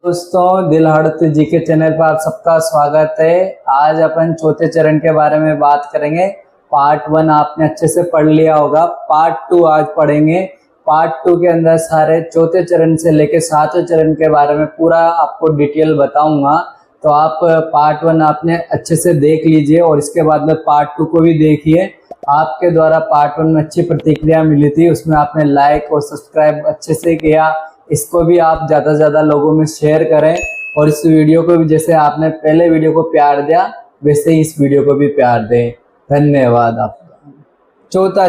दोस्तों, दिल हड़त जी के चैनल पर आप सबका स्वागत है। आज अपन चौथे चरण के बारे में बात करेंगे। पार्ट 1 आपने अच्छे से पढ़ लिया होगा। पार्ट 2 आज पढ़ेंगे। पार्ट 2 के अंदर सारे चौथे चरण से लेकर 7वें चरण के बारे में पूरा आपको डिटेल बताऊंगा। तो आप पार्ट 1 आपने अच्छे से देख लीजिए और इसके बाद में पार्ट 2 को भी देखिए। आपके द्वारा पार्ट 1 में अच्छी प्रतिक्रिया मिली थी, उसमें आपने लाइक और सब्सक्राइब अच्छे से किया। इसको भी आप ज़्यादा से ज़्यादा लोगों में शेयर करें और इस वीडियो को भी जैसे आपने पहले वीडियो को प्यार दिया वैसे ही इस वीडियो को भी प्यार दें। धन्यवाद आपका। चौथा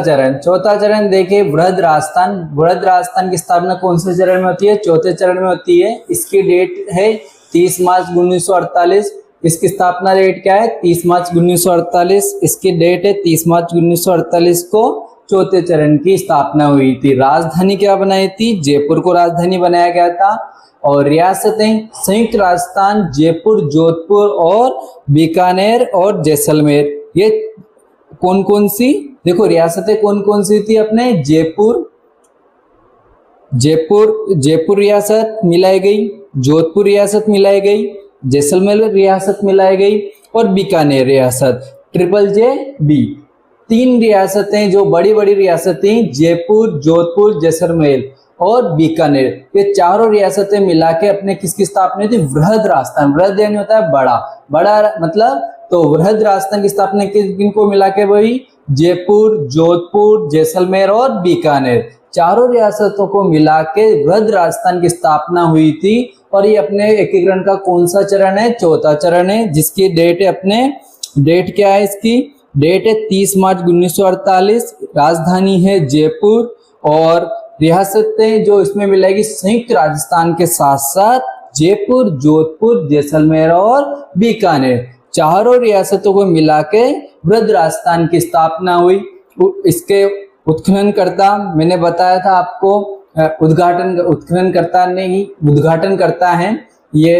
चरण देखिए, वृहद राजस्थान। वृहद राजस्थान की स्थापना कौन से चरण में होती है? चौथे चरण में होती है। इसकी डेट है 30 मार्च 1948। इसकी स्थापना डेट क्या है? 30 मार्च 1948। इसकी डेट है 30 मार्च 1948 को चौथे चरण की स्थापना हुई थी। राजधानी क्या बनाई थी? जयपुर को राजधानी बनाया गया था। और रियासतें संयुक्त राजस्थान, जयपुर, जोधपुर और बीकानेर और जैसलमेर। ये कौन कौन सी? देखो रियासतें कौन कौन सी थी अपने? जयपुर रियासत मिलाई गई, जोधपुर रियासत मिलाई गई, जैसलमेर रियासत मिलाई गई और बीकानेर रियासत, JJB। 3 रियासतें जो बड़ी बड़ी रियासतें, जयपुर, जोधपुर, जैसलमेर और बीकानेर, ये चारों रियासतें मिला के अपने किसकी स्थापना थी? वृहद राजस्थान। वृहद यानी होता है बड़ा मतलब, तो वृहद राजस्थान की स्थापना किनको मिला के हुई? जयपुर, जोधपुर, जैसलमेर और बीकानेर, चारों रियासतों को मिला के वृहद राजस्थान की स्थापना हुई थी। और ये अपने एकीकरण का कौन सा चरण है? चौथा चरण है, जिसकी डेट है डेट क्या है? इसकी डेट है 30 मार्च 1948। राजधानी है जयपुर और रियासतें जो इसमें मिलेगी संयुक्त राजस्थान के साथ साथ जयपुर, जोधपुर, जैसलमेर और बीकानेर, चारों रियासतों को मिला के वृहद राजस्थान की स्थापना हुई। इसके उत्खननकर्ता मैंने बताया था आपको, उद्घाटन करता है, ये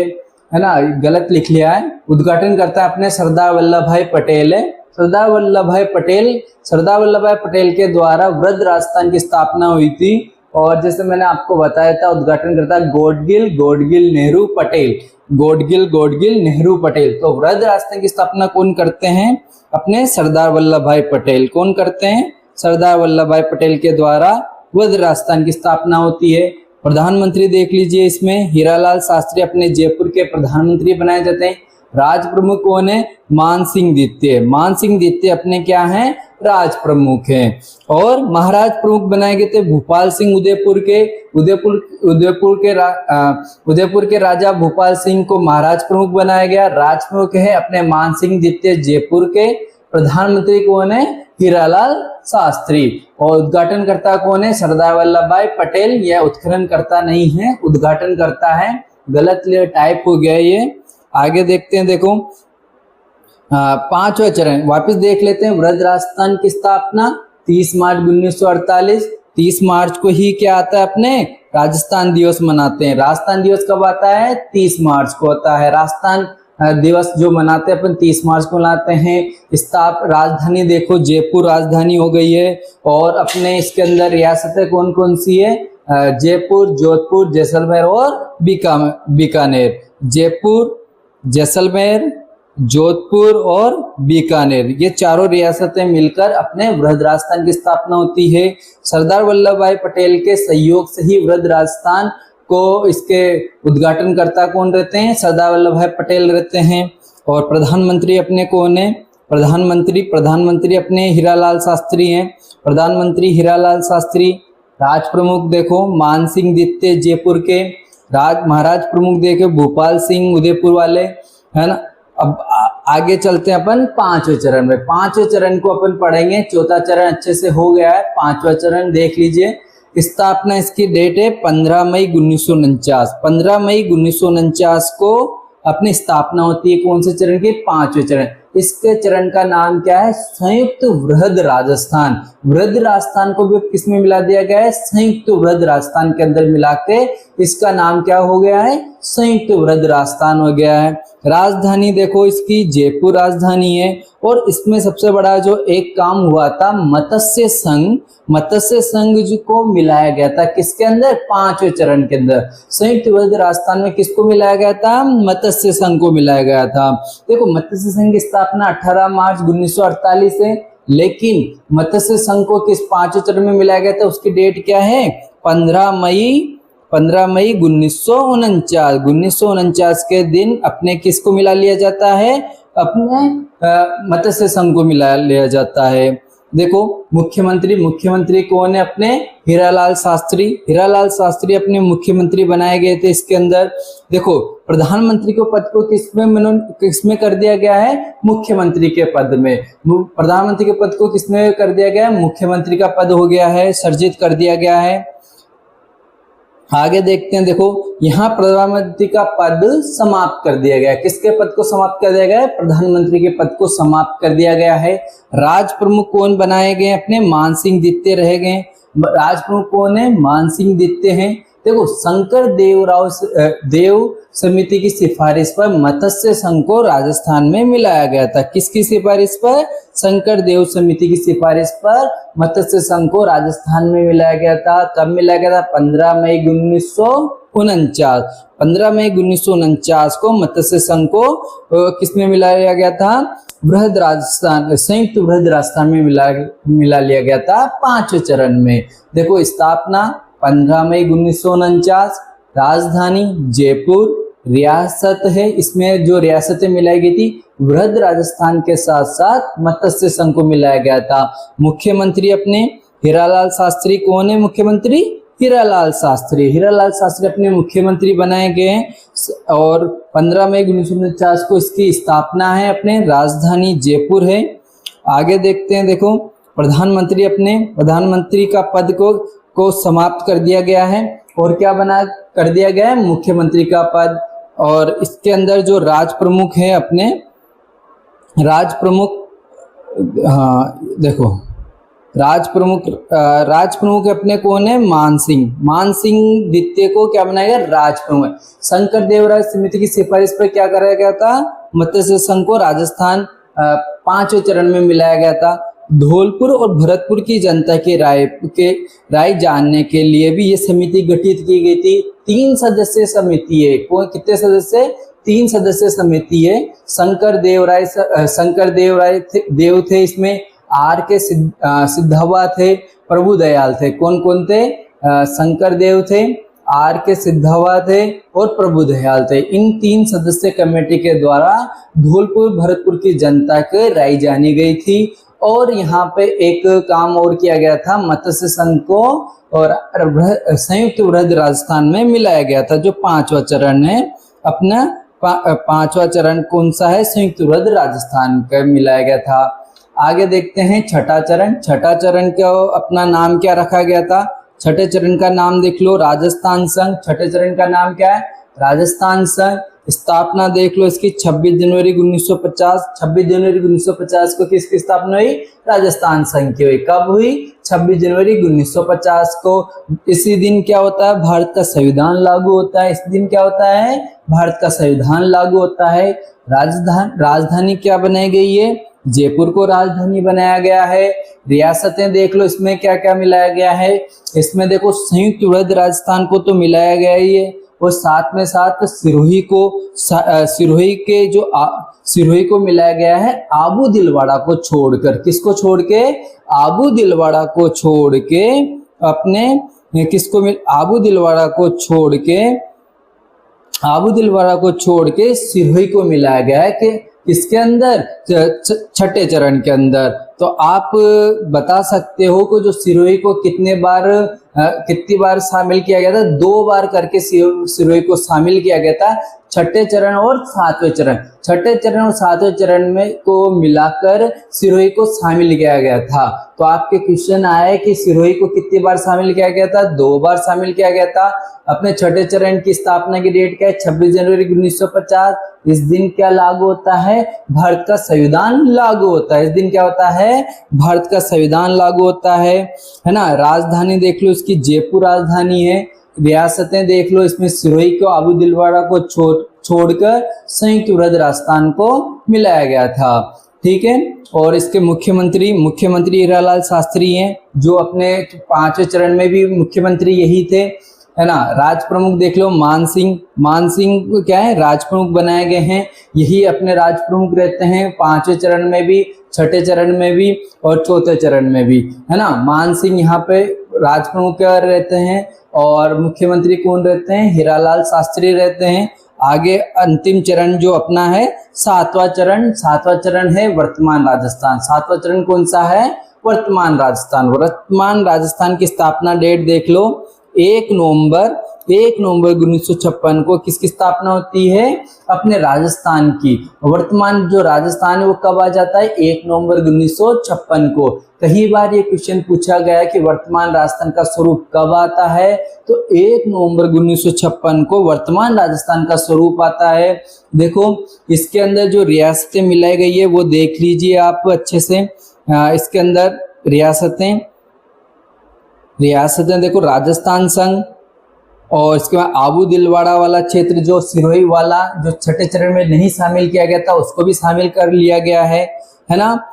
है ना, गलत लिख लिया है। उद्घाटन करता अपने सरदार वल्लभ भाई पटेल है। सरदार वल्लभ भाई पटेल के द्वारा वृहद राजस्थान की स्थापना हुई थी। और जैसे मैंने आपको बताया था, उद्घाटन करता गोडगिल नेहरू पटेल। तो वृहद राजस्थान की स्थापना कौन करते हैं? अपने सरदार वल्लभ भाई पटेल। कौन करते हैं? सरदार वल्लभ भाई पटेल के द्वारा वृहद राजस्थान की स्थापना होती है। प्रधानमंत्री देख लीजिए, इसमें हीरालाल शास्त्री अपने जयपुर के प्रधानमंत्री बनाए जाते हैं। राज प्रमुख कौन है? मान सिंह द्वितीय अपने क्या हैं? राज प्रमुख हैं। और महाराज प्रमुख बनाए गए थे भूपाल सिंह उदयपुर के राजा भूपाल सिंह को महाराज प्रमुख बनाया गया। राज प्रमुख है अपने मान सिंह द्वितीय जयपुर के। प्रधानमंत्री कौन है? हीरालाल शास्त्री। और उद्घाटन करता कौन है? सरदार वल्लभ भाई पटेल। यह उत्खनन करता नहीं है, उद्घाटन करता है। गलत टाइप हो गया ये। आगे देखते हैं, देखो 5वां चरण वापस देख लेते हैं। वृहद राजस्थान की स्थापना 30 मार्च 1948। 30 मार्च को ही क्या आता है? अपने राजस्थान दिवस मनाते हैं। राजस्थान दिवस कब आता है? 30 मार्च को होता है। राजस्थान दिवस जो मनाते हैं अपन 30 मार्च को मनाते हैं। राजधानी देखो, जयपुर राजधानी हो गई है। और अपने इसके अंदर रियासतें कौन कौन सी है? जयपुर, जोधपुर, जैसलमेर और बीकानेर। जयपुर, जैसलमेर, जोधपुर और बीकानेर, ये चारों रियासतें मिलकर अपने वृहद राजस्थान की स्थापना होती है। सरदार वल्लभ भाई पटेल के सहयोग से ही वृहद राजस्थान को, इसके उद्घाटनकर्ता कौन रहते हैं? सरदार वल्लभ भाई पटेल रहते हैं। और प्रधानमंत्री अपने कौन है? प्रधानमंत्री अपने हीरालाल शास्त्री हैं। प्रधानमंत्री हीरालाल शास्त्री। राज प्रमुख देखो, मान सिंह द्वितीय जयपुर के। महाराज प्रमुख देखे भूपाल सिंह उदयपुर वाले, है ना। अब आगे चलते हैं अपन 5वें चरण में। 5वें चरण को अपन पढ़ेंगे। चौथा चरण अच्छे से हो गया है, 5वां चरण देख लीजिए। स्थापना इसकी डेट है 15 मई 1949। 15 मई 1949 को अपनी स्थापना होती है। कौन से चरण की? 5वें चरण। इसके चरण का नाम क्या है? संयुक्त वृहद राजस्थान। वृहद राजस्थान को भी किसमें मिला दिया गया है? संयुक्त वृहद राजस्थान के अंदर मिला के इसका नाम क्या हो गया है? संयुक्त वृद्ध राजस्थान हो गया है। राजधानी देखो इसकी जयपुर राजधानी है। और इसमें सबसे बड़ा जो एक काम हुआ था, मत्स्य संघ, मत्स्य संघ को मिलाया गया था किसके अंदर, पांचवें चरण के अंदर। संयुक्त वृद्ध राजस्थान में किसको मिलाया गया था, मत्स्य संघ को मिलाया गया था। देखो मत्स्य संघ की स्थापना 18 मार्च 1948 है, लेकिन मत्स्य संघ को किस पांचवें चरण में मिलाया गया था, उसकी डेट क्या है, 15 मई 1949 के दिन अपने किसको मिला लिया जाता है, अपने मत्स्य संघ को मिला लिया जाता है। देखो मुख्यमंत्री कौन है अपने, हीरालाल शास्त्री अपने मुख्यमंत्री बनाए गए थे इसके अंदर। देखो प्रधानमंत्री के पद को किसमें कर दिया गया है, मुख्यमंत्री के पद में। प्रधानमंत्री के पद को किसमें कर दिया गया है, मुख्यमंत्री का पद हो गया है, सर्जित कर दिया गया है। आगे देखते हैं, देखो यहाँ प्रधानमंत्री का पद समाप्त कर दिया गया है। किसके पद को समाप्त कर दिया गया है, प्रधानमंत्री के पद को समाप्त कर दिया गया है। राज प्रमुख कौन बनाए गए, अपने मान सिंह द्वितीय रह गए। राज प्रमुख कौन है, मान सिंह द्वितीय हैं। देखो शंकर देव समिति की सिफारिश पर मत्स्य संघ को राजस्थान में मिलाया गया था। किसकी सिफारिश पर, शंकर देव समिति की सिफारिश पर मत्स्य संघ को राजस्थान में मिलाया गया था। कब मिलाया गया था, 15 मई 1949। 15 मई 1949 को मत्स्य संघ को किसमें मिलाया गया था, बृहद राजस्थान, संयुक्त बृहद राजस्थान में मिला लिया गया था पांचवें चरण में। देखो स्थापना 15 मई 1949, राजधानी जयपुर, रियासत है, इसमें जो रियासतें मिलाई गई थी बृहद राजस्थान के साथ साथ मत्स्य संघ को मिलाया गया था। मुख्यमंत्री अपने हीरालाल शास्त्री कौन है, मुख्यमंत्री हीरालाल शास्त्री अपने मुख्यमंत्री बनाए गए हैं। और 15 मई 1949 को इसकी स्थापना है, अपने राजधानी जयपुर है। आगे देखते हैं, देखो प्रधानमंत्री का पद को समाप्त कर दिया गया है और क्या बना कर दिया गया है, मुख्यमंत्री का पद। और इसके अंदर जो राज प्रमुख है अपने, राज प्रमुख, देखो राज प्रमुख अपने कौन है, मान सिंह द्वितीय को क्या बनाया गया, राज प्रमुख। शंकर देवराय समिति की सिफारिश पर क्या कराया गया था, मत्स्य संघ को राजस्थान पांचवें चरण में मिलाया गया था। धौलपुर और भरतपुर की जनता के राय जानने के लिए भी ये समिति गठित की गई थी। 3 सदस्यीय समिति है। कौन, कितने सदस्य, 3 सदस्यीय समिति है। शंकर देव थे इसमें, आर के सिद्धवा थे, प्रभु दयाल थे। कौन कौन थे, शंकर देव थे, आर के सिद्धवा थे और प्रभु दयाल थे। इन 3 सदस्य कमेटी के द्वारा धौलपुर भरतपुर की जनता की राय जानी गई थी। और यहाँ पे एक काम और किया गया था, मत्स्य संघ को और संयुक्त वृहद राजस्थान में मिलाया गया था। जो 5वां चरण है अपना, 5वां चरण कौन सा है, संयुक्त वृहद राजस्थान का मिलाया गया था। आगे देखते हैं छठा चरण का अपना नाम क्या रखा गया था, छठे चरण का नाम देख लो, राजस्थान संघ। छठे चरण का नाम क्या है, राजस्थान संघ। स्थापना देख लो इसकी 26 जनवरी 1950। 26 जनवरी 1950 को किसकी स्थापना हुई, राजस्थान संघ की हुई। कब हुई, 26 जनवरी 1950 को। इसी दिन क्या होता है, भारत का संविधान लागू होता है। इस दिन क्या होता है, भारत का संविधान लागू होता है। राजधानी क्या बनाई गई है, जयपुर को राजधानी बनाया गया है। रियासतें देख लो, इसमें क्या क्या मिलाया गया है। इसमें देखो संयुक्त वृहद राजस्थान को तो मिलाया गया ही है, और साथ में साथ सिरोही को मिलाया गया है आबू दिलवाड़ा को छोड़कर। किसको छोड़ के, आबू दिलवाड़ा को छोड़ के अपने आबू दिलवाड़ा को छोड़ के सिरोही को मिलाया गया है कि किसके अंदर, छठे चरण के अंदर। तो आप बता सकते हो कि जो सिरोही को कितनी बार शामिल किया गया था, 2 बार करके सिरोही को शामिल किया गया था, छठे चरण और 7वें चरण। छठे चरण और 7वें चरण में को मिलाकर सिरोही को शामिल किया गया था। तो आपके क्वेश्चन आए कि सिरोही को कितनी बार शामिल किया गया था, 2 बार शामिल किया गया था। अपने छठे चरण की स्थापना की डेट क्या है, 26 जनवरी 1950। इस दिन क्या लागू होता है, भारत का संविधान लागू होता है। इस दिन क्या होता है, भारत का संविधान लागू होता है ना। राजधानी देख लो इसकी, जयपुर राजधानी है। रियासतें देख लो, इसमें सिरोही को, आबू दिलवाड़ा को छोड़कर संयुक्त वृद्ध राजस्थान को मिलाया गया था। ठीक है। और इसके मुख्यमंत्री हीरालाल शास्त्री हैं, जो अपने 5वें चरण में भी मुख्यमंत्री यही थे, है ना। राज प्रमुख देख लो, मान सिंह क्या है, राज प्रमुख बनाए गए हैं। यही अपने राज प्रमुख रहते हैं 5वें चरण में भी, 6ठे चरण में भी और 4थे चरण में भी, है ना। मान सिंह यहाँ पे राज प्रमुख रहते हैं और मुख्यमंत्री कौन रहते हैं, हीरालाल शास्त्री रहते हैं। आगे अंतिम चरण जो अपना है 7वां चरण है वर्तमान राजस्थान। 7वां चरण कौन सा है, वर्तमान राजस्थान की स्थापना डेट देख लो, 1 नवंबर 1956 को किसकी स्थापना होती है, अपने राजस्थान की। वर्तमान जो राजस्थान है वो कब आ जाता है, 1 नवंबर 1956 को। कई बार ये क्वेश्चन पूछा गया कि वर्तमान राजस्थान का स्वरूप कब आता है, तो 1 नवंबर 1956 को वर्तमान राजस्थान का स्वरूप आता है। देखो इसके अंदर जो रियासतें मिलाई गई है वो देख लीजिए आप अच्छे से। इसके अंदर रियासतें देखो, राजस्थान संघ, और इसके बाद आबू दिलवाड़ा वाला क्षेत्र जो सिरोही वाला जो 6ठे चरण में नहीं शामिल किया गया था उसको भी शामिल कर लिया गया है ना।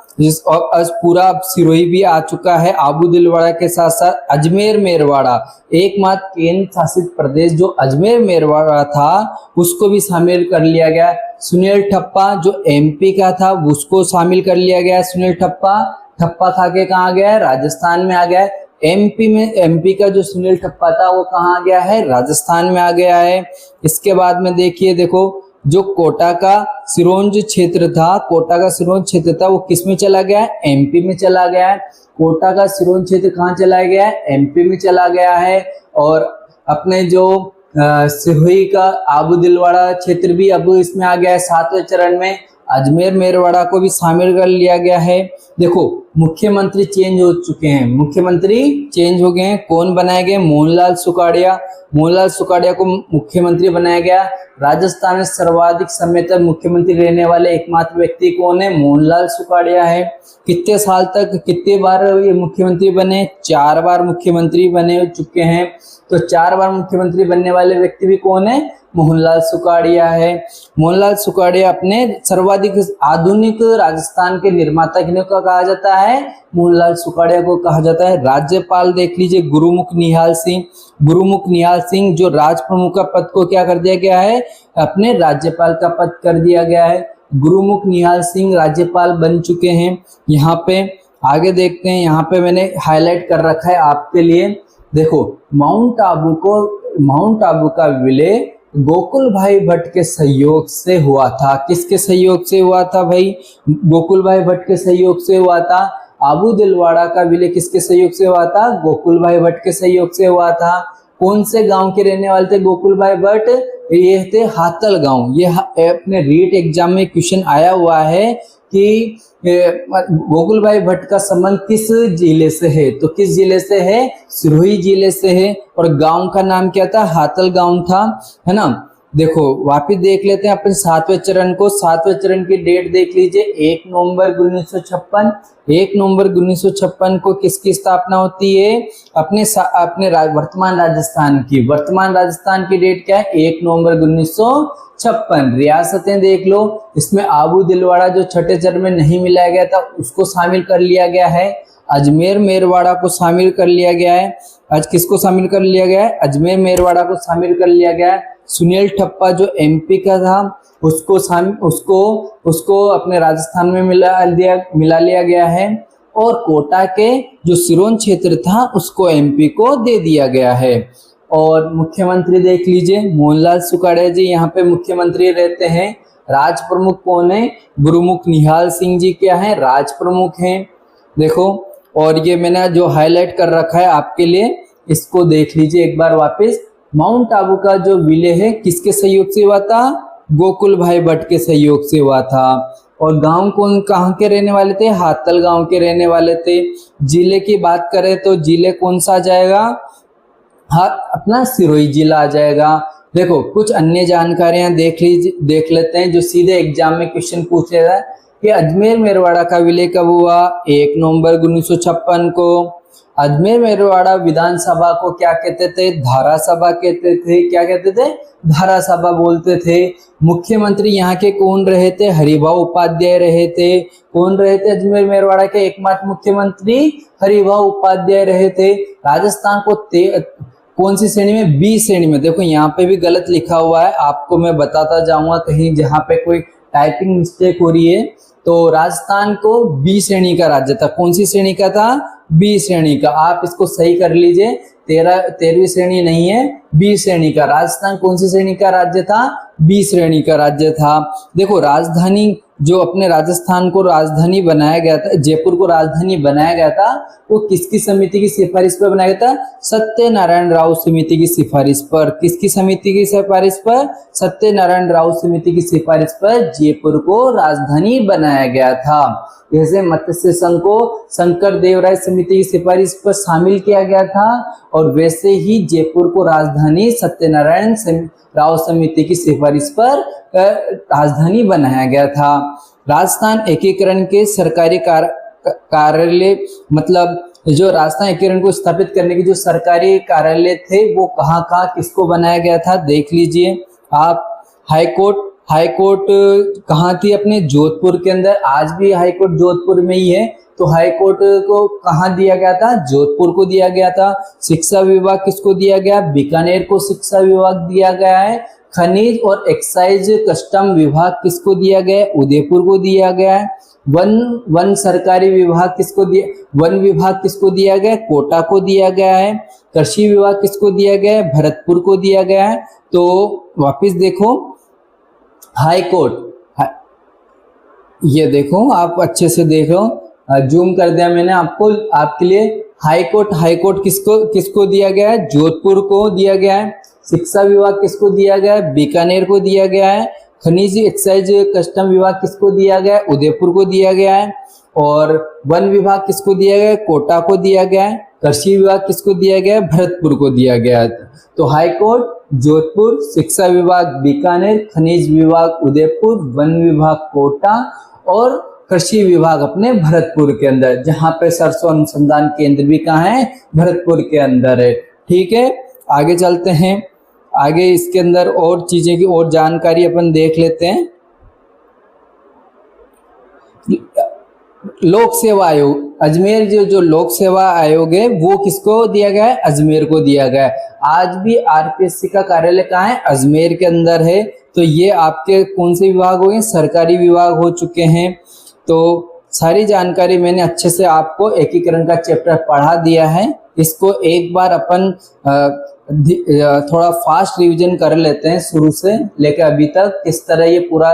और पूरा सिरोही भी आ चुका है। आबू दिलवाड़ा के साथ साथ अजमेर मेरवाड़ा, एकमात्र केंद्र शासित प्रदेश जो अजमेर मेरवाड़ा था उसको भी शामिल कर लिया गया। सुनील ठप्पा जो एमपी का था उसको शामिल कर लिया गया। सुनील ठप्पा खा के कहाँ गया है, राजस्थान में आ गया है। एमपी का जो सुनील ठप्पा था वो कहाँ आ गया है, राजस्थान में आ गया है। इसके बाद में देखिए, देखो जो कोटा का सिरोंज क्षेत्र था वो किस में चला गया है, एमपी में चला गया है। कोटा का सिरोंज क्षेत्र कहाँ चला गया है, एमपी में चला गया है। और अपने जो सिरोही का आबू दिलवाड़ा क्षेत्र भी अब इसमें आ गया है 7वें चरण में। अजमेर मेरवाड़ा को भी शामिल कर लिया गया है। देखो मुख्यमंत्री चेंज हो चुके हैं, कौन बनाए गए, मोहनलाल सुखाड़िया को मुख्यमंत्री बनाया गया। राजस्थान में सर्वाधिक समय तक मुख्यमंत्री रहने वाले एकमात्र व्यक्ति कौन है, मोहनलाल सुखाड़िया है। कितने साल तक, कितने बार ये मुख्यमंत्री बने, 4 बार मुख्यमंत्री बने चुके हैं। तो 4 बार मुख्यमंत्री बनने वाले व्यक्ति भी कौन है, मोहनलाल सुखाड़िया है। मोहनलाल सुखाड़िया अपने सर्वाधिक आधुनिक राजस्थान के निर्माता किन्हें कहा जाता है, मोहनलाल सुखाड़िया को कहा जाता है। राज्यपाल देख लीजिए, गुरुमुख निहाल सिंह जो राज प्रमुख का पद को क्या कर दिया गया है, अपने राज्यपाल का पद कर दिया गया है। गुरुमुख निहाल सिंह राज्यपाल बन चुके हैं। यहाँ पे आगे देखते हैं, यहाँ पे मैंने हाईलाइट कर रखा है आपके लिए। देखो माउंट आबू का विलय गोकुल भाई भट्ट के सहयोग से हुआ था। किसके सहयोग से हुआ था भाई, गोकुल भाई भट्ट के सहयोग से हुआ था। आबू दिलवाड़ा का विलय किसके सहयोग से हुआ था, गोकुल भाई भट्ट के सहयोग से हुआ था। कौन से गांव के रहने वाले थे गोकुल भाई भट्ट, ये थे हातल गांव। ये अपने रीट एग्जाम में क्वेश्चन आया हुआ है कि गोकुल भाई भट्ट का संबंध किस जिले से है, तो किस जिले से है, सिरोही जिले से है। और गांव का नाम क्या था, हातल गांव था, है ना। देखो वापिस देख लेते हैं अपन 7वें चरण को। 7वें चरण की डेट देख लीजिए, 1 नवंबर 1956 को किसकी स्थापना होती है, अपने वर्तमान राजस्थान की डेट क्या है, 1 नवंबर 1956। रियासतें देख लो, इसमें आबू दिलवाड़ा जो 6ठे चरण में नहीं मिलाया गया था उसको शामिल कर लिया गया है। अजमेर मेरवाड़ा को शामिल कर लिया गया है। आज किसको शामिल कर लिया गया है, अजमेर मेरवाड़ा को शामिल कर लिया गया है। सुनील ठप्पा जो एमपी का था उसको अपने राजस्थान में मिला लिया गया है। और कोटा के जो सिरोंज क्षेत्र था उसको एमपी को दे दिया गया है। और मुख्यमंत्री देख लीजिए, मोहनलाल सुखाड़िया जी यहाँ पे मुख्यमंत्री रहते हैं। राज प्रमुख कौन है, गुरुमुख निहाल सिंह जी क्या है, राज प्रमुख हैं। देखो और ये मैंने जो हाईलाइट कर रखा है आपके लिए, इसको देख लीजिए एक बार वापस। माउंट आबू का जो विलय है किसके सहयोग से हुआ था, गोकुल भाई भट्ट के सहयोग से हुआ था। और गांव कहाँ के रहने वाले थे, हातल गांव के रहने वाले थे। जिले की बात करें तो जिले कौन सा आ जाएगा, अपना सिरोही जिला आ जाएगा। देखो कुछ अन्य जानकारियां देख लेते हैं जो सीधे एग्जाम में क्वेश्चन पूछ रहा है कि अजमेर मेरवाड़ा का विलय कब हुआ, 1 नवंबर 1956 को। अजमेर मेरवाड़ा विधानसभा को क्या कहते थे? धारा सभा कहते थे। क्या कहते थे? धारा सभा बोलते थे। मुख्यमंत्री यहाँ के कौन रहे थे? हरिभाऊ उपाध्याय रहे थे। कौन रहे थे अजमेर मेरवाड़ा के एकमात्र मुख्यमंत्री? हरिभाऊ उपाध्याय रहे थे। राजस्थान को कौन सी श्रेणी में? बी श्रेणी में। देखो यहाँ पे भी गलत लिखा हुआ है, आपको मैं बताता जाऊंगा कहीं जहाँ पे कोई टाइपिंग मिस्टेक हो रही है। तो राजस्थान को बी श्रेणी का राज्य था। कौन सी श्रेणी का था? बी श्रेणी का। आप इसको सही कर लीजिए, 13वीं श्रेणी नहीं है, बी श्रेणी का। राजस्थान कौन सी श्रेणी का राज्य था? बी श्रेणी का राज्य था। देखो राजधानी जो अपने राजस्थान को राजधानी बनाया गया था, जयपुर को राजधानी बनाया गया था, वो किसकी समिति की सिफारिश पर बनाया गया था? सत्यनारायण राव समिति की सिफारिश पर। किसकी समिति की सिफारिश पर? सत्यनारायण राव समिति की सिफारिश पर जयपुर को राजधानी बनाया गया था। जैसे मत्स्य संघ को शंकर देवराय समिति की सिफारिश पर शामिल किया गया था, और वैसे ही जयपुर को राजधानी सत्यनारायण राव समिति की सिफारिश पर राजधानी बनाया गया था। राजस्थान एकीकरण के सरकारी कार्यालय, मतलब जो राजस्थान एकीकरण को स्थापित करने के जो सरकारी कार्यालय थे वो कहाँ कहाँ किसको बनाया गया था? देख लीजिए आप। हाईकोर्ट कहाँ थी? अपने जोधपुर के अंदर। आज भी हाईकोर्ट जोधपुर में ही है। तो हाईकोर्ट को कहाँ दिया गया था? जोधपुर को दिया गया था। शिक्षा विभाग किसको दिया गया? बीकानेर को शिक्षा विभाग दिया गया है। खनिज और एक्साइज कस्टम विभाग किसको दिया गया है? उदयपुर को दिया गया है। वन सरकारी विभाग किसको दिया? वन विभाग किसको दिया गया है? कोटा को दिया गया है। कृषि विभाग किसको दिया गया है? भरतपुर को दिया गया है। तो वापिस देखो, हाईकोर्ट, ये देखो आप अच्छे से देखो, जूम कर दिया मैंने आपको आपके लिए। हाईकोर्ट किसको दिया गया है? जोधपुर को दिया गया है। शिक्षा विभाग किसको दिया गया है? बीकानेर को दिया गया है। खनिज एक्साइज कस्टम विभाग किसको दिया गया है? उदयपुर को दिया गया है। और वन विभाग किसको दिया गया है? कोटा को दिया गया है। कृषि विभाग किसको दिया गया है? भरतपुर को दिया गया है। तो हाईकोर्ट जोधपुर, शिक्षा विभाग बीकानेर, खनिज विभाग उदयपुर, वन विभाग कोटा और कृषि विभाग अपने भरतपुर के अंदर, जहां पे सरसों अनुसंधान केंद्र भी कहाँ है? भरतपुर के अंदर है। ठीक है, आगे चलते हैं। आगे इसके अंदर और चीजें की और जानकारी अपन देख लेते हैं। लोक सेवा आयोग, अजमेर जो लोक सेवा आयोग है वो किसको दिया गया है? अजमेर को दिया गया है। आज भी आरपीएससी का कार्यालय कहाँ है? अजमेर के अंदर है। तो ये आपके कौन से विभाग हो गए? सरकारी विभाग हो चुके हैं। तो सारी जानकारी मैंने अच्छे से आपको एकीकरण का चैप्टर पढ़ा दिया है। इसको एक बार अपन थोड़ा फास्ट रिवीजन कर लेते हैं, शुरू से लेकर अभी तक किस तरह ये पूरा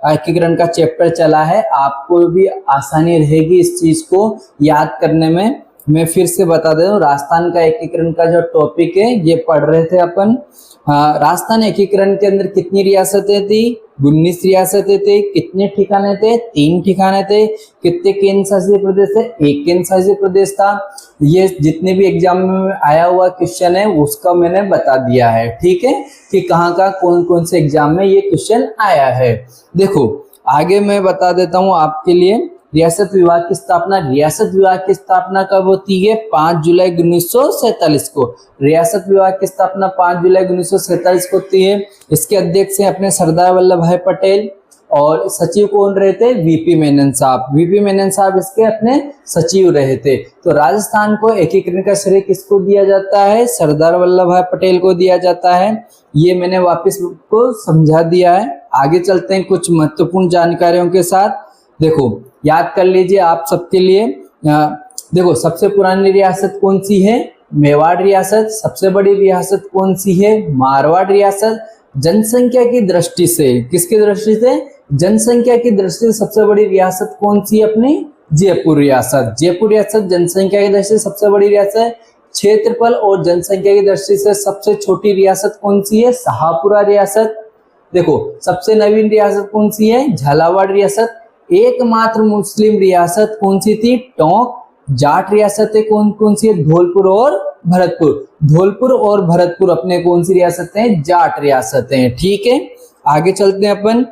एकीकरण का चैप्टर चला है। आपको भी आसानी रहेगी इस चीज को याद करने में। मैं फिर से बता दे दूं, राजस्थान का एकीकरण का जो टॉपिक है ये पढ़ रहे थे अपन। राजस्थान एकीकरण के अंदर कितनी रियासतें थी? 19 रियासतें थे। कितने ठिकाने थे? 3 ठिकाने थे। कितने केंद्र शासित प्रदेश थे? 1 केंद्र शासित प्रदेश था। ये जितने भी एग्जाम में आया हुआ क्वेश्चन है उसका मैंने बता दिया है। ठीक है, कि कहाँ का कौन कौन से एग्जाम में ये क्वेश्चन आया है। देखो आगे मैं बता देता हूँ आपके लिए। रियासत विभाग की स्थापना, रियासत विभाग की स्थापना कब होती है? 5 जुलाई 1947 को। रियासत विभाग की स्थापना 5 जुलाई 1947 को होती है। इसके अध्यक्ष हैं अपने सरदार वल्लभ भाई पटेल, और सचिव कौन रहे थे? वीपी मेनन साहब। वीपी मेनन साहब इसके अपने सचिव रहे थे। तो राजस्थान को एकीकरण का श्रेय किसको दिया जाता है? सरदार वल्लभ भाई पटेल को दिया जाता है। ये मैंने वापस को समझा दिया है। आगे चलते हैं कुछ महत्वपूर्ण जानकारियों के साथ। देखो याद कर लीजिए आप सबके लिए। देखो सबसे पुरानी रियासत कौन सी है? मेवाड़ रियासत। सबसे बड़ी रियासत कौन सी है? मारवाड़ रियासत। जनसंख्या की दृष्टि से, किसकी दृष्टि से? जनसंख्या की दृष्टि से सबसे बड़ी रियासत कौन सी है अपनी? जयपुर रियासत। जयपुर रियासत जनसंख्या की दृष्टि से सबसे बड़ी रियासत। क्षेत्रफल और जनसंख्या की दृष्टि से सबसे छोटी रियासत कौन सी है? शाहपुरा रियासत। देखो सबसे नवीन रियासत कौन सी है? झालावाड़ रियासत। एकमात्र मुस्लिम रियासत कौन सी थी? टोंक। जाट रियासतें कौन कौन सी है? धौलपुर और भरतपुर। धौलपुर और भरतपुर अपने कौन सी रियासतें हैं? जाट रियासतें हैं। ठीक है, आगे चलते हैं अपन।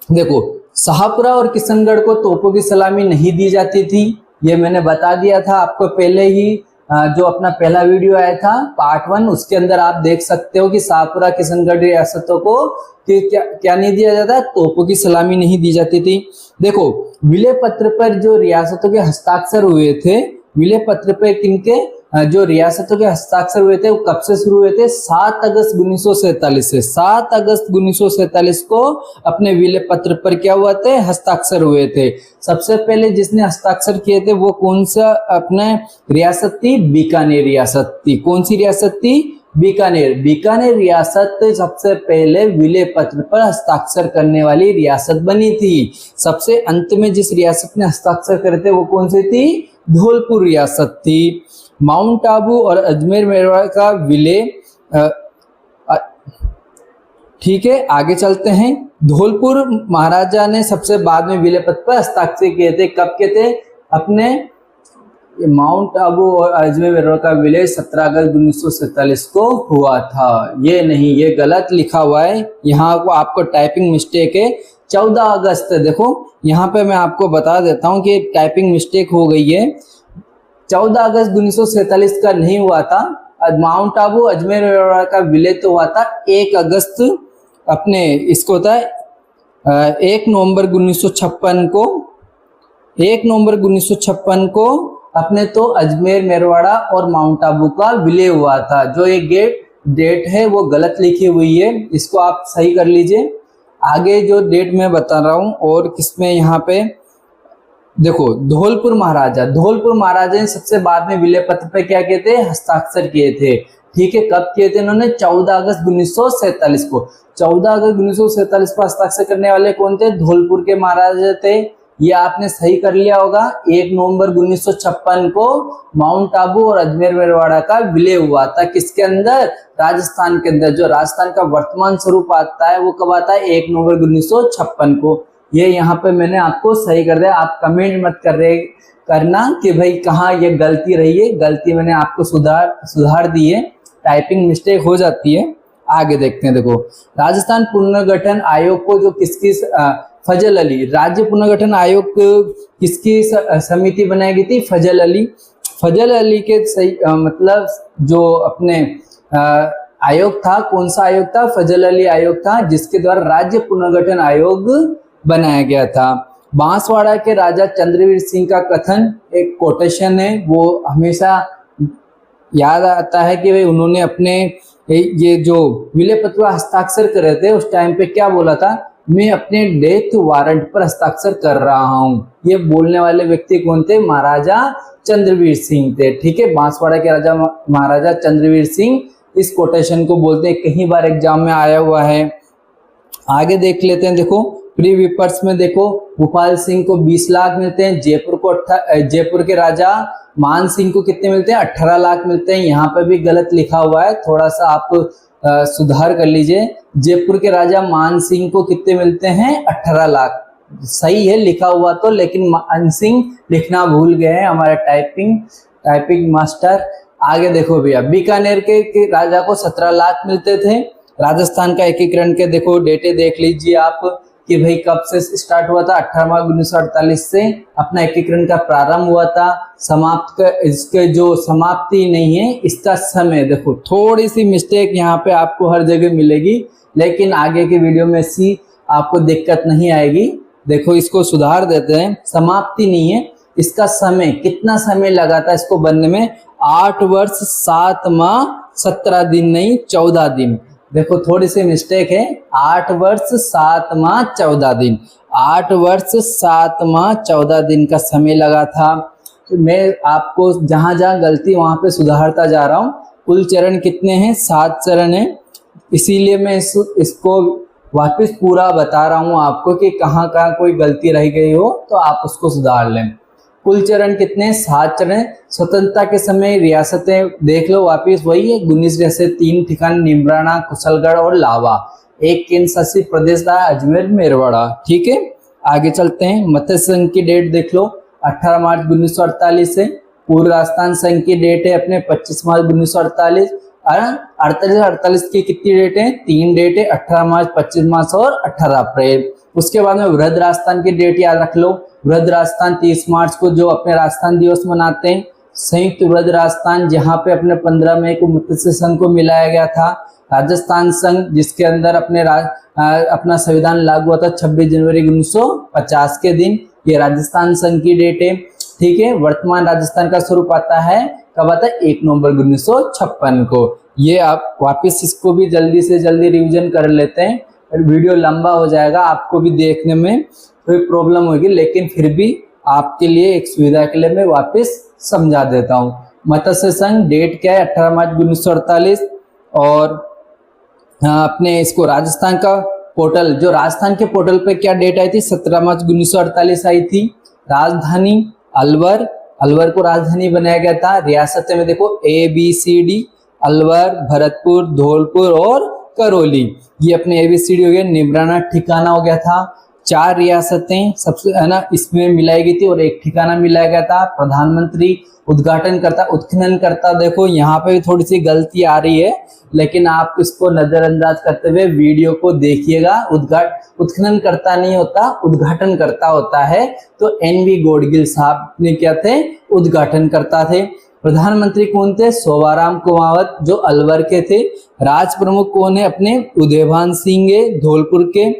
देखो शाहपुरा और किशनगढ़ को तोपों की सलामी नहीं दी जाती थी। ये मैंने बता दिया था आपको पहले ही, जो अपना पहला वीडियो आया था पार्ट 1, उसके अंदर आप देख सकते हो कि शाहपुरा किशनगढ़ रियासतों को कि क्या नहीं दिया जाता, तोपों की सलामी नहीं दी जाती थी। देखो विलय पत्र पर जो रियासतों के हस्ताक्षर हुए थे, विलय पत्र पर किनके जो रियासतों के हस्ताक्षर हुए थे वो कब से शुरू हुए थे? 7 अगस्त 1947 से। 7 अगस्त 1947 को अपने विलय पत्र पर क्या हुआ थे? हस्ताक्षर हुए थे। सबसे पहले जिसने हस्ताक्षर किए थे वो कौन सा अपने रियासत थी? बीकानेर रियासत थी। कौन सी रियासत थी? बीकानेर। बीकानेर रियासत सबसे पहले विलय पत्र पर हस्ताक्षर करने वाली रियासत बनी थी। सबसे अंत में जिस रियासत ने हस्ताक्षर करे थे वो कौन सी थी? धौलपुर रियासत थी। माउंट आबू और अजमेर मेवाड़ का विलय, ठीक है आगे चलते हैं। धौलपुर महाराजा ने सबसे बाद में विलय पत्र पर हस्ताक्षर किए थे। कब किए थे? अपने माउंट आबू और अजमेर मेवाड़ का विलय 17 अगस्त 1947 को हुआ था। ये नहीं, ये गलत लिखा हुआ है, यहाँ को आपको टाइपिंग मिस्टेक है। 14 अगस्त, देखो यहाँ पे मैं आपको बता देता हूँ कि टाइपिंग मिस्टेक हो गई है। 14 अगस्त 1947 का नहीं हुआ था। माउंट आबू अजमेर मेवाड़ का विलय तो हुआ था 1 अगस्त, अपने इसको होता है 1 नवंबर 1956 को, 1 नवंबर 1956 को अपने तो अजमेर मेवाड़ा और माउंट आबू का विलय हुआ था। जो एक डेट है वो गलत लिखी हुई है, इसको आप सही कर लीजिए। आगे जो डेट मैं बता रहा हूँ और किसमें यहाँ पे देखो, धौलपुर महाराजा ने सबसे बाद में विलय पत्र पे क्या किए थे? हस्ताक्षर किए थे। ठीक है, कब किए थे इन्होंने? 14 अगस्त 1947 को। 14 अगस्त 1947 को हस्ताक्षर करने वाले कौन थे? धौलपुर के महाराजा थे। ये आपने सही कर लिया होगा। 1 नवंबर 1956 को माउंट आबू और अजमेर मेवाड़ा का विलय हुआ था। किसके अंदर? राजस्थान के अंदर। जो राजस्थान का वर्तमान स्वरूप आता है वो कब आता है? 1 नवंबर 1956 को। ये यहाँ पे मैंने आपको सही कर दिया। आप कमेंट मत करना कि भाई कहाँ ये गलती रही है। गलती मैंने आपको सुधार दी है, टाइपिंग मिस्टेक हो जाती है। आगे देखते हैं। देखो राजस्थान पुनर्गठन आयोग को जो किसकी फजल अली, राज्य पुनर्गठन आयोग किसकी समिति बनाई गई थी? फजल अली के सही मतलब जो अपने आयोग था, कौन सा आयोग था? फजल अली आयोग था, जिसके द्वारा राज्य पुनर्गठन आयोग बनाया गया था। बांसवाड़ा के राजा चंद्रवीर सिंह का कथन एक कोटेशन है, वो हमेशा याद आता है कि भाई उन्होंने अपने ये जो विलय पत्र पर हस्ताक्षर करे थे उस टाइम पे क्या बोला था? मैं अपने डेथ वारंट पर हस्ताक्षर कर रहा हूँ। ये बोलने वाले व्यक्ति कौन थे? महाराजा चंद्रवीर सिंह थे। ठीक है, बांसवाड़ा के राजा महाराजा चंद्रवीर सिंह इस कोटेशन को बोलते हैं। कई बार एग्जाम में आया हुआ है। आगे देख लेते हैं। देखो प्री विपर्स में देखो, भोपाल सिंह को 20 लाख मिलते हैं। जयपुर के राजा मान सिंह को कितने मिलते हैं? 18 लाख मिलते हैं। यहाँ पे भी गलत लिखा हुआ है, थोड़ा सा आप सुधार कर लीजिए। जयपुर के राजा मान सिंह को कितने मिलते हैं? 18 लाख। सही है लिखा हुआ तो, लेकिन मान सिंह लिखना भूल गए हैं हमारे टाइपिंग मास्टर। आगे देखो भैया, बीकानेर के राजा को 17 लाख मिलते थे। राजस्थान का एकीकरण के देखो डेटे देख लीजिए आप कि भाई कब से स्टार्ट हुआ था? 18 मार्च 1948 से अपना एकीकरण का प्रारंभ हुआ था। इसके जो समाप्ति नहीं है, इसका समय देखो, थोड़ी सी मिस्टेक यहाँ पे आपको हर जगह मिलेगी, लेकिन आगे के वीडियो में आपको दिक्कत नहीं आएगी। देखो इसको सुधार देते हैं। समाप्ति नहीं है, इसका समय, कितना समय लगा था इसको बनने में? 8 वर्ष 7 माह 17 दिन नहीं 14 दिन। देखो थोड़ी सी मिस्टेक है, 8 वर्ष 7 माह 14 दिन। 8 वर्ष 7 माह 14 दिन का समय लगा था। तो मैं आपको जहां जहां गलती वहां पे सुधारता जा रहा हूं। कुल चरण कितने हैं? 7 चरण है, इसीलिए मैं इसको वापस पूरा बता रहा हूं आपको कि कहां कहां कोई गलती रह गई हो तो आप उसको सुधार लें। कुल चरण कितने? 7 चरण। स्वतंत्रता के समय रियासतें देख लो वापिस वही है, 19 रियासतें, 3 ठिकान निमराना, कुशलगढ़ और लावा। एक केंद्र शासित प्रदेश था अजमेर मेवाड़ा। ठीक है, आगे चलते हैं। मत्स्य संघ की डेट देख लो, 18 मार्च 1948 से। पूर्व राजस्थान संघ की डेट है अपने 25 मार्च 1948। 48 48 की कितनी डेट है? 3 डेट है, 18 मार्च, 25 मार्च और 18 अप्रैल। उसके बाद में वृहद राजस्थान की डेट याद रख लो। वृहद राजस्थान 30 मार्च को जो अपने राजस्थान दिवस मनाते हैं। संयुक्त वृहद राजस्थान जहां पे अपने 15 मई को मत्स्य संघ को मिलाया गया था। राजस्थान संघ जिसके अंदर अपना संविधान लागू हुआ था 26 जनवरी 1950 के दिन। ये राजस्थान संघ की डेट है, ठीक है। वर्तमान राजस्थान का स्वरूप आता है कब आता है? 1 नवंबर 1956 को। ये आप वापस इसको भी जल्दी से जल्दी रिवीजन कर लेते हैं, वीडियो लंबा हो जाएगा, आपको भी देखने में कोई प्रॉब्लम होगी, लेकिन फिर भी आपके लिए एक सुविधा के लिए मैं वापस समझा देता हूँ। मत्स्य संघ डेट क्या है? 18 मार्च 1948। और अपने इसको राजस्थान का पोर्टल, जो राजस्थान के पोर्टल पे क्या डेट आई थी? 17 मार्च 1948 आई थी। राजधानी अलवर, अलवर को राजधानी बनाया गया था। रियासतें में देखो ABCD, अलवर, भरतपुर, धौलपुर और करौली, ये अपने ABCD हो गया। निमराना ठिकाना हो गया था। 4 रियासतें सबसे है ना इसमें मिलाई गई थी और एक ठिकाना मिलाया गया था। प्रधानमंत्री उद्घाटन करता, उत्खनन करता, देखो यहाँ पे भी थोड़ी सी गलती आ रही है, लेकिन आप इसको नजरअंदाज करते हुए वीडियो को देखिएगा। उत्खनन करता नहीं होता, उद्घाटन करता होता है। तो NV गौड़गिल साहब ने क्या थे? उद्घाटन करता थे। प्रधानमंत्री कौन थे? सोवाराम कुमावत, जो अलवर के थे। राज प्रमुख कौन है? अपने उदयभान सिंह धौलपुर के।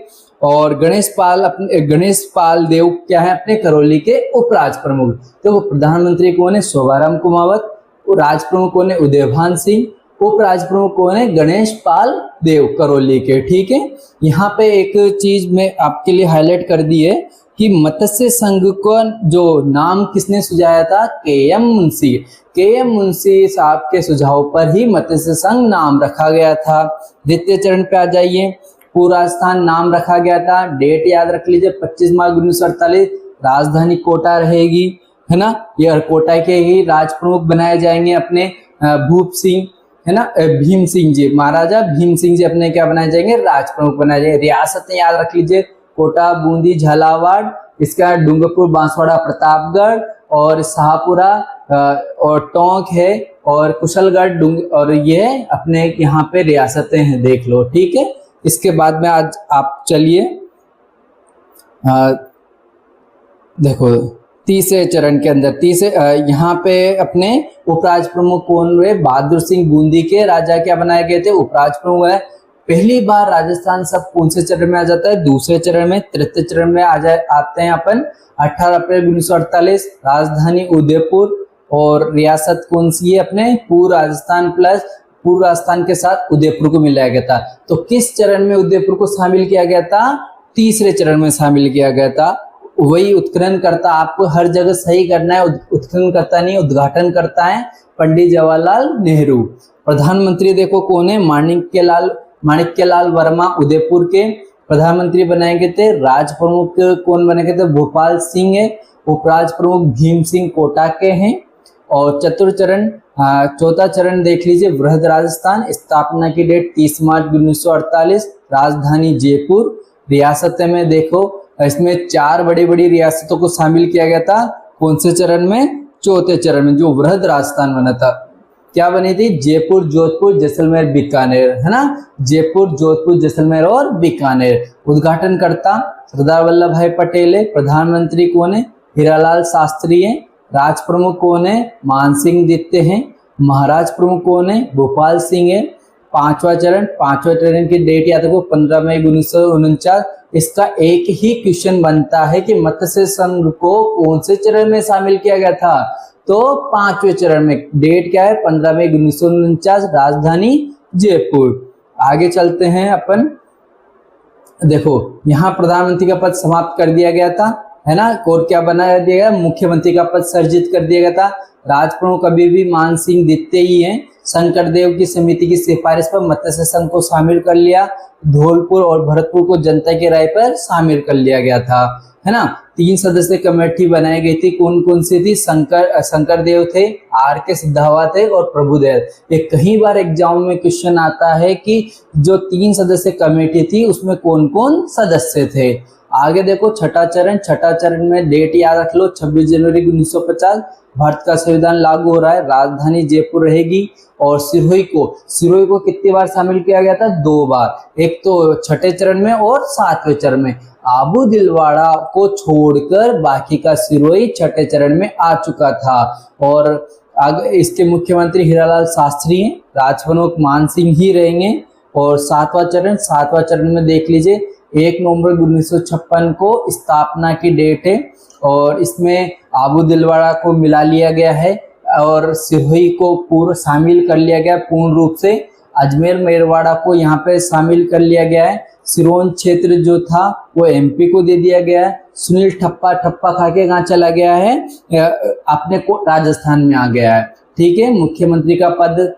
और गणेश पाल देव क्या है? अपने करौली के उपराज प्रमुख। तो वो प्रधानमंत्री कौन है? सोवाराम कुमावत। राज प्रमुख कौन है? उदयभान सिंह। उपराज प्रमुख कौन है? गणेश पाल देव, करौली के, ठीक है। यहाँ पे एक चीज मैं आपके लिए हाईलाइट कर दी है कि मत्स्य संघ को जो नाम किसने सुझाया था? KM मुंशी। KM मुंशी साहब के सुझाव पर ही मत्स्य संघ नाम रखा गया था। द्वितीय चरण पे आ जाइए। पूरा स्थान नाम रखा गया था। डेट याद रख लीजिए 25 मार्च 1948। राजधानी कोटा रहेगी, है ना। ये कोटा के ही राज प्रमुख बनाए जाएंगे अपने भूप सिंह, है ना, भीम सिंह जी, महाराजा भीम सिंह जी अपने क्या बनाए जाएंगे? राज प्रमुख बनाए जाएंगे। रियासतें याद रख लीजिए कोटा, बूंदी, झालावाड़, इसका डूंगरपुर, बांसवाड़ा, प्रतापगढ़ और शाहपुरा और टोंक है और कुशलगढ़ और ये अपने यहाँ पे रियासतें हैं, देख लो, ठीक है। इसके बाद में आज आप चलिए देखो तीसरे चरण के अंदर यहाँ पे अपने उपराज प्रमुख कौन हुए? बहादुर सिंह बूंदी के राजा क्या बनाए गए थे? उपराज प्रमुख है। पहली बार राजस्थान सब कौन से चरण में आ जाता है? दूसरे चरण में। तृतीय चरण में आते हैं अपन 18 अप्रैल 1948। राजधानी उदयपुर और रियासत कौन सी है? अपने पूर्व राजस्थान प्लस पूर्व राजस्थान के साथ उदयपुर को मिलाया गया था। तो किस चरण में उदयपुर को शामिल किया गया था? तीसरे चरण में शामिल किया गया था। वही उत्खनन करता, आपको हर जगह सही करना है, उत्खनन करता नहीं, उद्घाटन करता है पंडित जवाहरलाल नेहरू। प्रधानमंत्री देखो कौन है? माणिक्यलाल वर्मा उदयपुर के प्रधानमंत्री बनाए गए थे। राज प्रमुख कौन बने गए थे? भोपाल सिंह है। उपराज प्रमुख भीम सिंह कोटा के हैं। और चौथा चरण देख लीजिए, वृहद राजस्थान, स्थापना की डेट 30 मार्च 1948, राजधानी जयपुर। रियासतें में देखो, इसमें 4 बड़ी बड़ी रियासतों को शामिल किया गया था। कौन से चरण में? चौथे चरण में, जो वृहद राजस्थान बना था। क्या बनी थी? जयपुर, जोधपुर, जैसलमेर, बीकानेर, है ना। जयपुर, जोधपुर, जैसलमेर और बीकानेर। उद्घाटन करता सरदार वल्लभ भाई पटेल है। प्रधानमंत्री कौन है? हीरालाल शास्त्री है। राज प्रमुख कौन है? मानसिंह दित्य हैं। महाराज प्रमुख कौन है? भोपाल सिंह है। पांचवा चरण की डेट याद रखो 15 मई 1949। इसका एक ही क्वेश्चन बनता है कि मत्स्य संघ को कौन से चरण में शामिल किया गया था? तो 5वें चरण में। डेट क्या है? 15 मई 1949, राजधानी जयपुर। आगे चलते हैं अपन। देखो यहाँ प्रधानमंत्री का पद समाप्त कर दिया गया था, है ना। और क्या बना दिया गया? मुख्यमंत्री का पद सर्जित कर दिया गया था। राज प्रमुख अभी भी मान सिंह दित्य ही हैं। शंकर देव की समिति की सिफारिश पर मत्स्य संघ को शामिल कर लिया। धौलपुर और भरतपुर को जनता की राय पर शामिल कर लिया गया था, है ना। 3 सदस्यीय कमेटी बनाई गई थी। कौन कौन सी थी? शंकर देव थे, RK सिद्धावा थे और प्रभुदेव। ये कई बार एग्जाम में क्वेश्चन आता है कि जो 3 सदस्यीय कमेटी थी उसमें कौन कौन सदस्य थे। आगे देखो छठा चरण में डेट याद रख लो 26 जनवरी 1950 भारत का संविधान लागू हो रहा है, राजधानी जयपुर रहेगी। और सिरोही को कितनी बार शामिल किया गया था? 2 बार, एक तो छठे चरण में और 7वें चरण में। आबू दिलवाड़ा को छोड़कर बाकी का सिरोही छठे चरण में आ चुका था। और आगे इसके मुख्यमंत्री हीरालाल शास्त्री हैं, राजप्रमुख मान सिंह ही रहेंगे। और 7वां चरण में देख लीजिए 1 नवंबर 1956 को स्थापना की डेट है और इसमें आबू दिलवाड़ा को मिला लिया गया है और सिरोही को पूर्ण शामिल कर लिया गया पूर्ण रूप से। अजमेर मेरवाड़ा को यहाँ पे शामिल कर लिया गया है। सिरोंज क्षेत्र जो था वो एमपी को दे दिया गया है। सुनील ठप्पा खा के कहाँ चला गया है? अपने को राजस्थान में आ गया है। ठीक है, मुख्यमंत्री का पद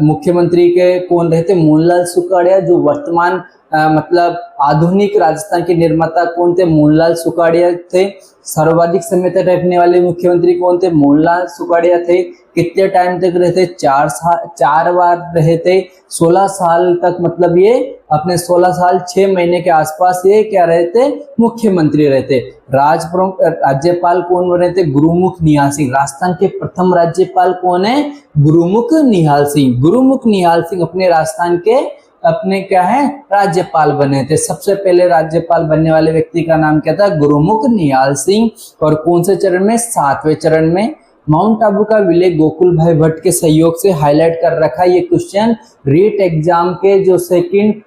मुख्यमंत्री के कौन रहते? मोहनलाल सुखाड़िया, जो वर्तमान मतलब आधुनिक राजस्थान के निर्माता कौन थे? मोहनलाल सुखाड़िया थे। सर्वाधिक समय तक रहने वाले मुख्यमंत्री कौन थे? मोहनलाल सुखाड़िया थे। कितने टाइम तक रहे थे? 4 बार रहे थे, 16 साल तक। मतलब ये अपने 16 साल 6 महीने के आसपास ये क्या रहे थे? मुख्यमंत्री रहे थे। राज्यपाल कौन बने थे? गुरुमुख निहाल सिंह। राजस्थान के प्रथम राज्यपाल कौन है? गुरुमुख निहाल सिंह। गुरुमुख निहाल सिंह अपने राजस्थान के अपने क्या है? राज्यपाल बने थे। सबसे पहले राज्यपाल बनने वाले व्यक्ति का नाम क्या था? गुरुमुख निहाल सिंह। और कौन से चरण में? 7वें चरण में। माउंट आबू का विलय गोकुल भाई भट्ट के सहयोग से हाईलाइट कर रखा है। ये क्वेश्चन रीट एग्जाम के जो सेकंड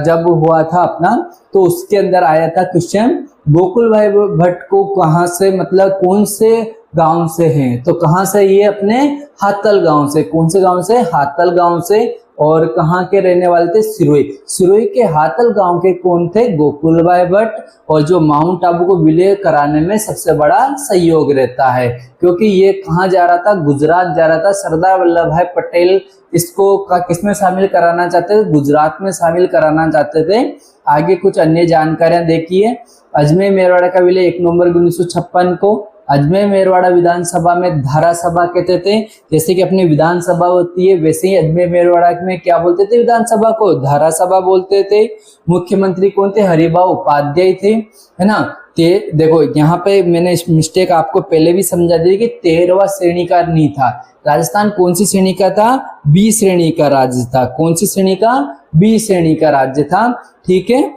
जब हुआ था अपना, तो उसके अंदर आया था क्वेश्चन, गोकुल भाई भट्ट को कहाँ से, मतलब कौन से गांव से हैं? तो कहाँ से? ये अपने हातल गांव से। कौन से गांव से? हातल गांव से। और कहाँ के रहने वाले थे? सिरोही के हातल गांव के कौन थे? गोकुल भाई भट्ट। और जो माउंट आबू को विलय कराने में सबसे बड़ा सहयोग रहता है, क्योंकि ये कहाँ जा रहा था? गुजरात जा रहा था। सरदार वल्लभ भाई पटेल इसको किसमें शामिल कराना चाहते थे? गुजरात में शामिल कराना चाहते थे। आगे कुछ अन्य जानकारियां देखिए। अजमेर मेरवाड़ा का विलय 1 नवंबर 1956 को। अजमेर मेरवाड़ा विधानसभा में धारा सभा कहते थे। जैसे कि अपनी विधानसभा होती है, वैसे ही अजमेर मेरवाड़ा में क्या बोलते थे? विधानसभा को धारा सभा बोलते थे। मुख्यमंत्री कौन थे? हरिभाऊ उपाध्याय थे, है ना। देखो यहाँ पे मैंने मिस्टेक आपको पहले भी समझा दी कि 13वां श्रेणी का नहीं था। राजस्थान कौन सी श्रेणी का था? बी श्रेणी का राज्य था। कौन सी श्रेणी का? बी श्रेणी का राज्य था। ठीक है,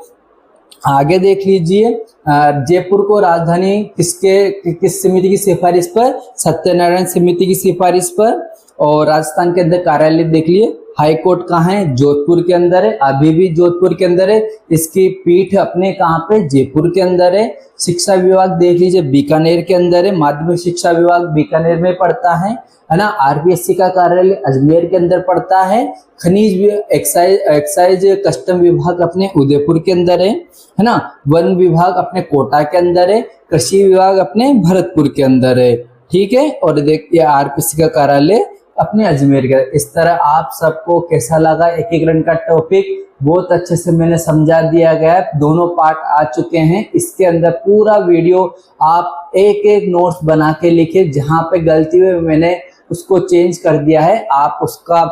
आगे देख लीजिए। जयपुर को राजधानी किस समिति की सिफारिश पर? सत्यनारायण समिति की सिफारिश पर। और राजस्थान के अंदर कार्यालय देख लिए। हाई कोर्ट कहाँ है? जोधपुर के अंदर है, अभी भी जोधपुर के अंदर है। इसकी पीठ अपने कहाँ पे? जयपुर के अंदर है। शिक्षा विभाग देख लीजिए, बीकानेर के अंदर है। माध्यमिक शिक्षा विभाग बीकानेर में पड़ता है ना। आरपीएससी का कार्यालय अजमेर के अंदर पड़ता है। खनिज एक्साइज कस्टम विभाग अपने उदयपुर के अंदर है ना। वन विभाग अपने कोटा के अंदर है। कृषि विभाग अपने भरतपुर के अंदर है। ठीक है, और देखिए आरपीएससी का कार्यालय अपने अजमेर का। इस तरह आप सबको कैसा लगा? एकीकरण का टॉपिक बहुत अच्छे से मैंने समझा दिया गया है। दोनों पार्ट आ चुके हैं। इसके अंदर पूरा वीडियो आप एक एक नोट्स बना के लिखिए। जहां पे गलती हुई मैंने उसको चेंज कर दिया है, आप उसका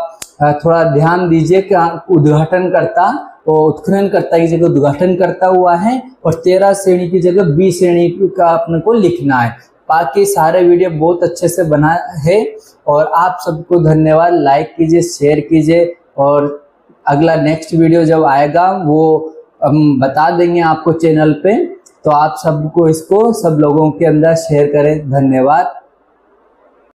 थोड़ा ध्यान दीजिए कि उद्घाटनकर्ता और उत्खननकर्ता की जगह उद्घाटनकर्ता हुआ है और 13 श्रेणी की जगह बी श्रेणी का अपने को लिखना है। बाकी सारे वीडियो बहुत अच्छे से बना है और आप सबको धन्यवाद। लाइक कीजिए, शेयर कीजिए और अगला नेक्स्ट वीडियो जब आएगा वो हम बता देंगे आपको चैनल पे। तो आप सबको इसको सब लोगों के अंदर शेयर करें। धन्यवाद।